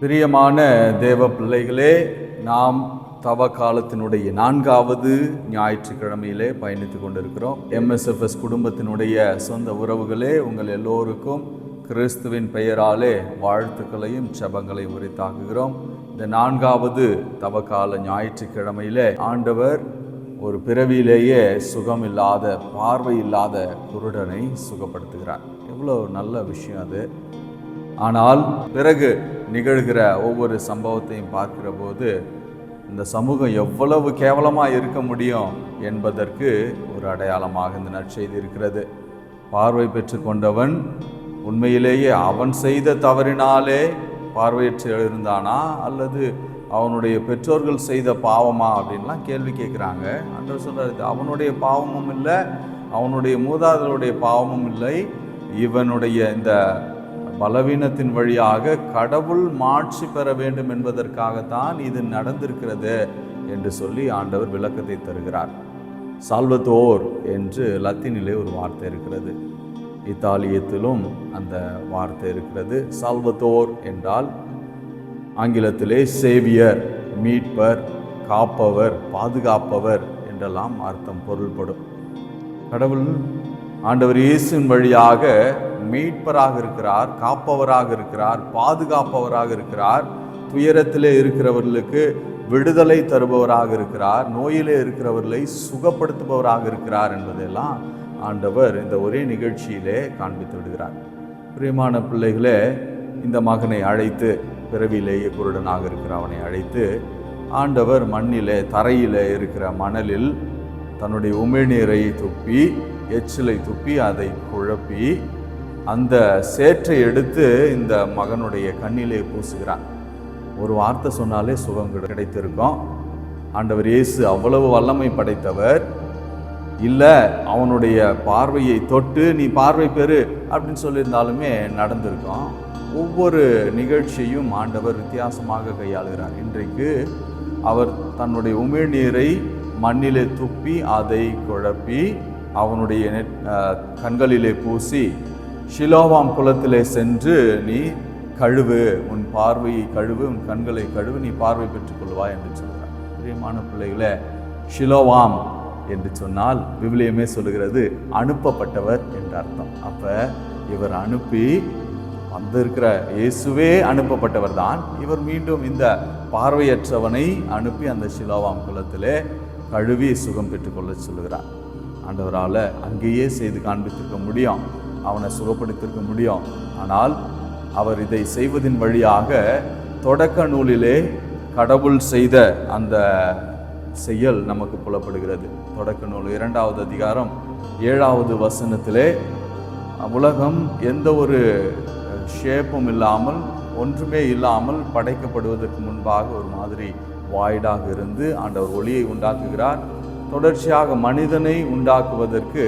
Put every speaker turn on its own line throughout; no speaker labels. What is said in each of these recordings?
பிரியமான தேவ பிள்ளைகளே, நாம் தவ காலத்தினுடைய 4வது ஞாயிற்றுக்கிழமையிலே பயணித்து கொண்டிருக்கிறோம். MSFS குடும்பத்தினுடைய சொந்த உறவுகளே, உங்கள் எல்லோருக்கும் கிறிஸ்துவின் பெயராலே வாழ்த்துக்களையும் ஜெபங்களையும் உரித்தாக்குகிறோம். இந்த 4வது தவக்கால ஞாயிற்றுக்கிழமையிலே ஆண்டவர் ஒரு பிறவியிலேயே சுகமில்லாத, பார்வை இல்லாத குருடனை சுகப்படுத்துகிறார். எவ்வளோ நல்ல விஷயம் அது. ஆனால் பிறகு நிகழ்கிற ஒவ்வொரு சம்பவத்தையும் பார்க்கிற போது இந்த சமூகம் எவ்வளவு கேவலமாக இருக்க முடியும் என்பதற்கு ஒரு அடையாளமாக இந்த நற்செய்தி இருக்கிறது. பார்வை பெற்று கொண்டவன் உண்மையிலேயே அவன் செய்த தவறினாலே பார்வையற்று இருந்தானா அல்லது அவனுடைய பெற்றோர்கள் செய்த பாவமா அப்படின்லாம் கேள்வி கேட்குறாங்க. ஆண்டவர் சொல்றாரு, அவனுடைய பாவமும் இல்லை, அவனுடைய மூதாதையருடைய பாவமும் இல்லை, இவனுடைய இந்த பலவீனத்தின் வழியாக கடவுள் மாட்சி பெற வேண்டும் என்பதற்காகத்தான் இது நடந்திருக்கிறது என்று சொல்லி ஆண்டவர் விளக்கத்தை தருகிறார். சால்வதோர் என்று லத்தீனிலே ஒரு வார்த்தை இருக்கிறது, இத்தாலியத்திலும் அந்த வார்த்தை இருக்கிறது. சால்வதோர் என்றால் ஆங்கிலத்திலே சேவியர், மீட்பர், காப்பவர், பாதுகாப்பவர் என்றெல்லாம் அர்த்தம் பொருள்படும். கடவுள் ஆண்டவர் இயேசுவின் வழியாக மீட்பராக இருக்கிறார், காப்பவராக இருக்கிறார், பாதுகாப்பவராக இருக்கிறார், துயரத்திலே இருக்கிறவர்களுக்கு விடுதலை தருபவராக இருக்கிறார், நோயிலே இருக்கிறவர்களை சுகப்படுத்துபவராக இருக்கிறார் என்பதெல்லாம் ஆண்டவர் இந்த ஒரே நிகழ்ச்சியிலே காண்பித்து விடுகிறார். பிரியமான பிள்ளைகளே, இந்த மகனை அழைத்து, பிறவியிலேயே குருடனாக இருக்கிற அவனை அழைத்து ஆண்டவர் மண்ணிலே, தரையிலே இருக்கிற மணலில் தன்னுடைய உமிழ்நீரை துப்பி, எச்சிலை துப்பி, அதை குழப்பி அந்த சேற்றை எடுத்து இந்த மகனுடைய கண்ணிலே பூசுகிறான். ஒரு வார்த்தை சொன்னாலே சுகம் கிடைத்திருக்கும். ஆண்டவர் இயேசு அவ்வளவு வல்லமை படைத்தவர் இல்லை, அவனுடைய பார்வையை தொட்டு நீ பார்வை பெறு அப்படின்னு சொல்லியிருந்தாலுமே நடந்திருக்கும். ஒவ்வொரு நிகழ்ச்சியும் ஆண்டவர் வித்தியாசமாக கையாளுகிறார். இன்றைக்கு அவர் தன்னுடைய உமிழ்நீரை மண்ணிலே துப்பி அதை குழப்பி அவனுடைய கண்களிலே பூசி, ஷிலோவாம் குளத்திலே சென்று நீ கழுவு, உன் பார்வையை கழுவு, உன் கண்களை கழுவு, நீ பார்வை பெற்றுக் கொள்வாய் என்று சொல்கிறார். பிரியமான பிள்ளைகளே, ஷிலோவாம் என்று சொன்னால் விவிலியமே சொல்லுகிறது அனுப்பப்பட்டவர் என்று அர்த்தம். அப்ப இவர் அனுப்பி வந்திருக்கிற இயேசுவே அனுப்பப்பட்டவர் தான். இவர் மீண்டும் இந்த பார்வையற்றவனை அனுப்பி அந்த ஷிலோவாம் குளத்திலே கழுவி சுகம் பெற்றுக்கொள்ள சொல்லுகிறார். ஆண்டவரால் அங்கேயே செய்து காண்பித்திருக்க முடியும், அவனை சுகப்படுத்தியிருக்க முடியும். ஆனால் அவர் இதை செய்வதின் வழியாக தொடக்க நூலிலே கடவுள் செய்த அந்த செயல் நமக்கு புலப்படுகிறது. தொடக்க நூல் 2வது அதிகாரம் 7வது வசனத்திலே உலகம் எந்த ஒரு ஷேப்பும் இல்லாமல், ஒன்றுமே இல்லாமல் படைக்கப்படுவதற்கு முன்பாக ஒரு மாதிரி வாய்டாக இருந்து ஆண்டவர் ஒளியை உண்டாக்குகிறார். தொடர்ச்சியாக மனிதனை உண்டாக்குவதற்கு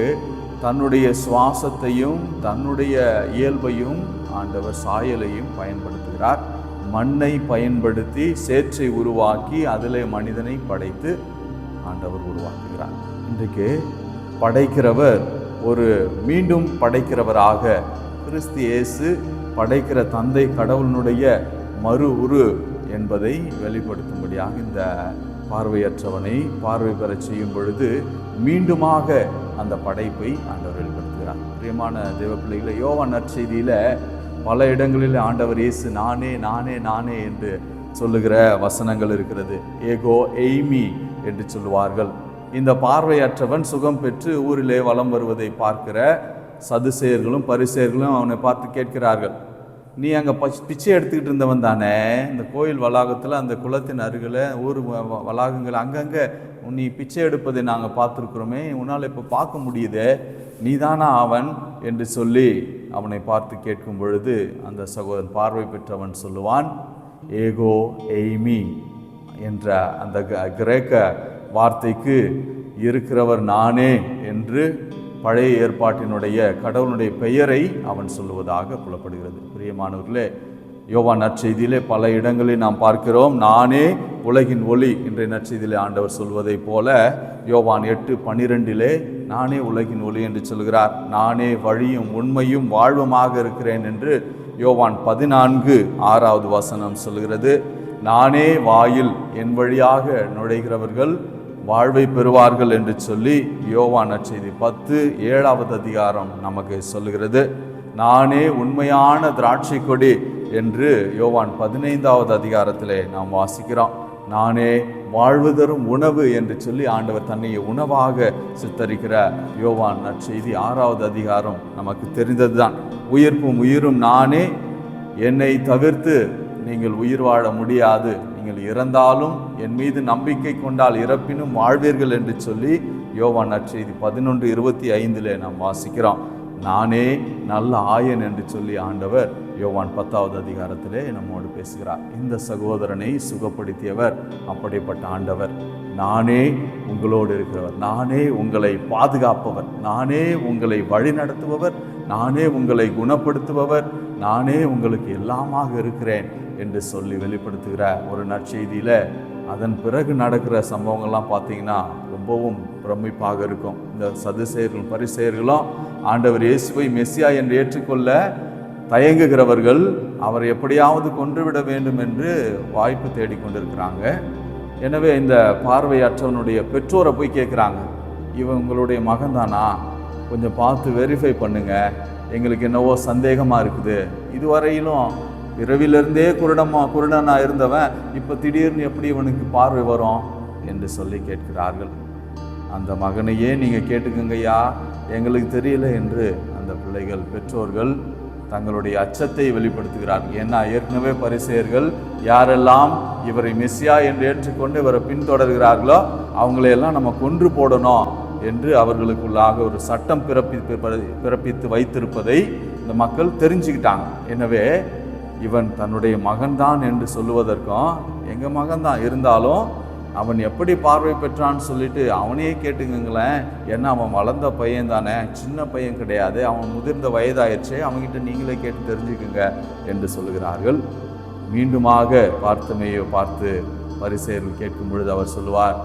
தன்னுடைய சுவாசத்தையும் தன்னுடைய இயல்பையும் ஆண்டவர் சாயலையும் பயன்படுத்துகிறார். மண்ணை பயன்படுத்தி சேற்றை உருவாக்கி அதிலே மனிதனை படைத்து ஆண்டவர் உருவாக்குகிறார். இன்றைக்கு படைக்கிறவர் ஒரு மீண்டும் படைக்கிறவராக கிறிஸ்து இயேசு படைக்கிற தந்தை கடவுளினுடைய மறு உரு என்பதை வெளிப்படுத்தும்படியாக இந்த பார்வையற்றவனை பார்வை பெற செய்யும் பொழுது மீண்டுமாக அந்த படைப்பை ஆண்டவர் வெளிப்படுத்துகிறார். பிரியமான தேவ பிள்ளைகளை, யோவான் நற்செய்தியில பல இடங்களில் ஆண்டவர் இயேசு நானே நானே நானே என்று சொல்லுகிற வசனங்கள் இருக்கிறது. ஏகோ எய்மி என்று சொல்லுவார்கள். இந்த பார்வையற்றவன் சுகம் பெற்று ஊரிலே வலம் வருவதை பார்க்கிற சதுசேயர்களும் பரிசேயர்களும் அவனை பார்த்து கேட்கிறார்கள், நீ அங்கே பிச்சை எடுத்துக்கிட்டு இருந்தவன் தானே? இந்த கோயில் வளாகத்தில், அந்த குளத்தின் அருகில், ஊர் வளாகங்கள் அங்கங்கே நீ பிச்சை எடுப்பதை நாங்கள் பார்த்துருக்குறோமே, உன்னால் இப்போ பார்க்க முடியுதே, நீதானா அவன் என்று சொல்லி அவனை பார்த்து கேட்கும் பொழுது அந்த சகோதரன் பார்வை பெற்றவன் சொல்லுவான், ஏகோ எய்மி என்ற அந்த கிரேக்க வார்த்தைக்கு இருக்கிறவர் நானே என்று பழைய ஏற்பாட்டினுடைய கடவுளுடைய பெயரை அவன் சொல்லுவதாக புலப்படுகிறது. பிரியமானவர்களே, யோவான் நற்செய்தியிலே பல இடங்களில் நாம் பார்க்கிறோம், நானே உலகின் ஒளி இன்றைய நற்செய்தியிலே ஆண்டவர் சொல்வதை போல யோவான் 8:12 நானே உலகின் ஒளி என்று சொல்கிறார். நானே வழியும் உண்மையும் வாழ்வுமாக இருக்கிறேன் என்று யோவான் 14:6 சொல்கிறது, நானே வாயில், என் வழியாக நுழைகிறவர்கள் வாழ்வை பெறுவார்கள் என்று சொல்லி யோவான் நற்செய்தி 10:7 நமக்கு சொல்லுகிறது. நானே உண்மையான திராட்சை கொடி என்று யோவான் 15 நாம் வாசிக்கிறோம். நானே வாழ்வு தரும் உணவு என்று சொல்லி ஆண்டவர் தன்னை உணவாக சித்தரிக்கிற யோவான் நற்செய்தி 6 நமக்கு தெரிந்ததுதான். உயிர்ப்பும் உயிரும் நானே, என்னை தவிர்த்து நீங்கள் உயிர் வாழ முடியாது, நீங்கள் இறந்தாலும் என் மீது நம்பிக்கை கொண்டால் இறப்பினும் வாழ்வீர்கள் என்று சொல்லி யோவான் நற்செய்தி 11:25 நாம் வாசிக்கிறோம். நானே நல்ல ஆயன் என்று சொல்லி ஆண்டவர் யோவான் 10 நம்மோடு பேசுகிறார். இந்த சகோதரனை சுகப்படுத்தியவர் அப்படிப்பட்ட ஆண்டவர். நானே உங்களோடு இருக்கிறவர், நானே உங்களை பாதுகாப்பவர், நானே உங்களை வழி நடத்துபவர், நானே உங்களை குணப்படுத்துபவர், நானே உங்களுக்கு எல்லாமாக இருக்கிறேன் என்று சொல்லி வெளிப்படுத்துகிற ஒரு நற்செய்தியில அதன் பிறகு நடக்கிற சம்பவங்கள்லாம் பார்த்தீங்கன்னா ரொம்பவும் பிரமிப்பாக இருக்கும். இந்த சதுசேயர்களும் பரிசேயர்களும் ஆண்டவர் இயேசுவை மெசியா என்று ஏற்றுக்கொள்ள தயங்குகிறவர்கள் அவரை எப்படியாவது கொன்றுவிட வேண்டும் என்று வாய்ப்பு தேடிக்கொண்டிருக்கிறாங்க. எனவே இந்த பார்வையற்றவனுடைய பெற்றோரை போய் கேட்குறாங்க, இவன் உங்களுடைய மகன் தானா, கொஞ்சம் பார்த்து வெரிஃபை பண்ணுங்க, எங்களுக்கு என்னவோ சந்தேகமாக இருக்குது, இதுவரையிலும் இரவிலிருந்தே குருடனாக இருந்தவன் இப்போ திடீர்னு எப்படி இவனுக்கு பார்வை வரும் என்று சொல்லி கேட்கிறார்கள். அந்த மகனையே நீங்கள் கேட்டுக்கங்கய்யா, எங்களுக்கு தெரியல என்று அந்த பிள்ளைகள் பெற்றோர்கள் தங்களுடைய அச்சத்தை வெளிப்படுத்துகிறார்கள். ஏன்னா ஏற்கனவே பரிசேயர்கள் யாரெல்லாம் இவரை மெசியா என்று ஏற்றுக்கொண்டு இவரை பின்தொடர்கிறார்களோ அவங்களையெல்லாம் நம்ம கொன்று போடணும் என்று அவர்களுக்குள்ளாக ஒரு சட்டம் பிறப்பித்து வைத்திருப்பதை இந்த மக்கள் தெரிஞ்சுக்கிட்டாங்க. எனவே இவன் தன்னுடைய மகன்தான் என்று சொல்லுவதற்கும், எங்கள் மகன்தான் இருந்தாலும் அவன் எப்படி பார்வை பெற்றான்னு சொல்லிட்டு அவனையே கேட்டுங்களேன், ஏன்னா அவன் வளர்ந்த பையன் தானே, சின்ன பையன் கிடையாது, அவன் முதிர்ந்த வயதாயிடுச்சே, அவன்கிட்ட நீங்களே கேட்டு தெரிஞ்சுக்குங்க என்று சொல்லுகிறார்கள். மீண்டுமாக பார்த்துமையை பார்த்து பரிசேயர்கள் கேட்கும் பொழுது அவர் சொல்லுவார்,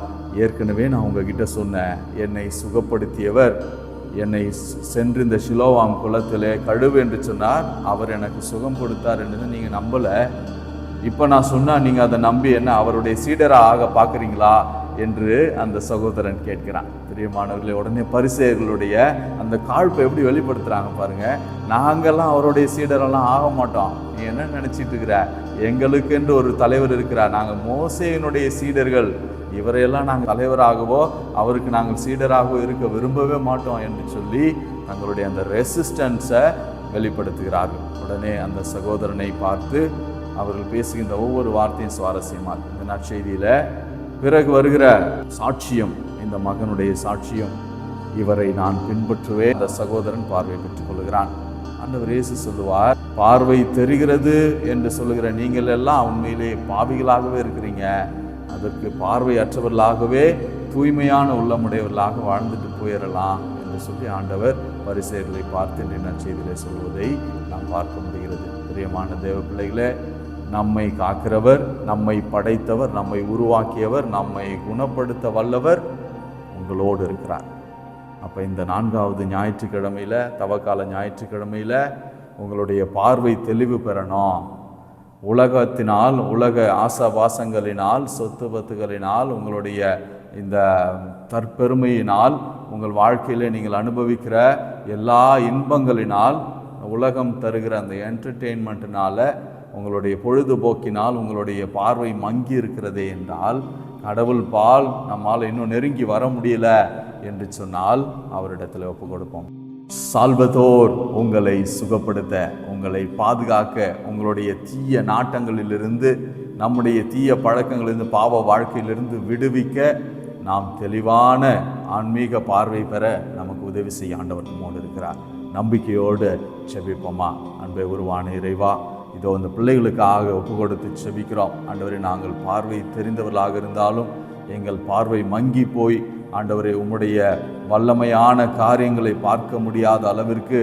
ஏற்கனவே நான் உங்ககிட்ட சொன்னேன், என்னை சுகப்படுத்தியவர் என்னை சென்று இந்த சிலோவாம் குளத்திலே கழுவு என்று சொன்னார், அவர் எனக்கு சுகம் கொடுத்தார் என்று நீங்கள் நம்பலை. இப்போ நான் சொன்னால் நீங்கள் அதை நம்பி என்ன அவருடைய சீடராக ஆக பார்க்குறீங்களா என்று அந்த சகோதரன் கேட்கிறான். பிரியமானவர்களே, உடனே பரிசேயர்களுடைய அந்த காழ்ப்பை எப்படி வெளிப்படுத்துகிறாங்க பாருங்கள். நாங்கள்லாம் அவருடைய சீடரெல்லாம் ஆக மாட்டோம், நீ என்ன நினச்சிட்டு இருக்கிற, எங்களுக்கென்று ஒரு தலைவர் இருக்கிறார், நாங்கள் மோசேயினுடைய சீடர்கள், இவரையெல்லாம் நாங்கள் தலைவராகவோ அவருக்கு நாங்கள் சீடராகவோ இருக்க விரும்பவே மாட்டோம் என்று சொல்லி தங்களுடைய அந்த ரெசிஸ்டன்ஸை வெளிப்படுத்துகிறார்கள். உடனே அந்த சகோதரனை பார்த்து அவர்கள் பேசுகின்ற ஒவ்வொரு வார்த்தையும் சுவாரஸ்யமாக இந்த நற்செய்தியில பிறகு வருகிற சாட்சியம், இந்த மகனுடைய சாட்சியம், இவரை நான் பின்பற்றுவேன். அந்த சகோதரன் பார்வை பெற்றுக் கொள்கிறான். ஆண்டவர் இயேசு சொல்லுவார், பார்வை தெரிகிறது என்று சொல்லுகிற நீங்கள் எல்லாம் உண்மையிலே பாவிகளாகவே இருக்கிறீங்க, அதற்கு பார்வையற்றவர்களாகவே தூய்மையான உள்ளமுடையவர்களாக வாழ்ந்துட்டு போயிடலாம் என்று சொல்லி ஆண்டவர் பரிசேயர்களை பார்த்து இன்றைய நற்செய்தியிலே சொல்வதை நாம் பார்க்க முடிகிறது. பிரியமான தேவ பிள்ளைகளே, நம்மை காக்கிறவர், நம்மை படைத்தவர், நம்மை உருவாக்கியவர், நம்மை குணப்படுத்த வல்லவர் உங்களோடு இருக்கிறார். அப்போ இந்த 4வது ஞாயிற்றுக்கிழமையில், தவக்கால ஞாயிற்றுக்கிழமையில் உங்களுடைய பார்வை தெளிவு பெறணும். உலகத்தினால், உலக ஆசாபாசங்களினால், சொத்து பத்துகளினால், உங்களுடைய இந்த தற்பெருமையினால், உங்கள் வாழ்க்கையில் நீங்கள் அனுபவிக்கிற எல்லா இன்பங்களினால், உலகம் தருகிற அந்த என்டர்டெயின்மெண்ட்டினால, உங்களுடைய பொழுதுபோக்கினால் உங்களுடைய பார்வை மங்கி இருக்கிறதே என்றால், கடவுள் பால் நம்மால் இன்னும் நெருங்கி வர முடியல என்று சொன்னால் அவரிடத்தில் ஒப்பு கொடுப்போம். சால்வதோர் உங்களை சுகப்படுத்த, உங்களை பாதுகாக்க, உங்களுடைய தீய நாட்டங்களிலிருந்து, நம்முடைய தீய பழக்கங்களிலிருந்து, பாவ வாழ்க்கையிலிருந்து விடுவிக்க, நாம் தெளிவான ஆன்மீக பார்வை பெற நமக்கு உதவி செய்ய ஆண்டவர் நம்மோடு இருக்கிறார். நம்பிக்கையோடு செபிப்போமா? அன்பை உருவான இறைவா, இதோ இந்த பிள்ளைகளுக்காக ஒப்பு கொடுத்து செபிக்கிறோம். ஆண்டவரே, நாங்கள் பார்வை தெரிந்தவர்களாக இருந்தாலும் எங்கள் பார்வை மங்கி போய் ஆண்டவரே உம்முடைய வல்லமையான காரியங்களை பார்க்க முடியாத அளவிற்கு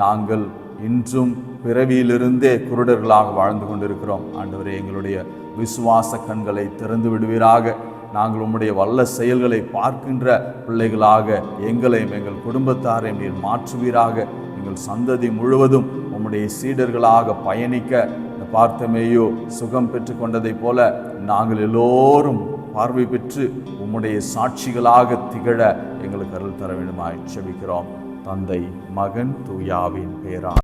நாங்கள் இன்றும் பிறவியிலிருந்தே குருடர்களாக வாழ்ந்து கொண்டிருக்கிறோம். ஆண்டவரே, எங்களுடைய விசுவாச கண்களை திறந்து விடுவீராக. நாங்கள் உம்முடைய வல்ல செயல்களை பார்க்கின்ற பிள்ளைகளாக எங்களையும் எங்கள் குடும்பத்தாரையும் நீர் மாற்றுவீராக. எங்கள் சந்ததி முழுவதும் உம்முடைய உம்முடைய சீடர்களாக பயணிக்க இந்த பார்த்தமேயோ சுகம் பெற்று கொண்டதைப் போல நாங்கள் எல்லோரும் பார்வை பெற்று உம்முடைய சாட்சிகளாக திகழ எங்களுக்கு அருள் தர வேண்டுமாய் ஜெபிக்கிறோம். தந்தை, மகன், தூயாவின் பெயரால்.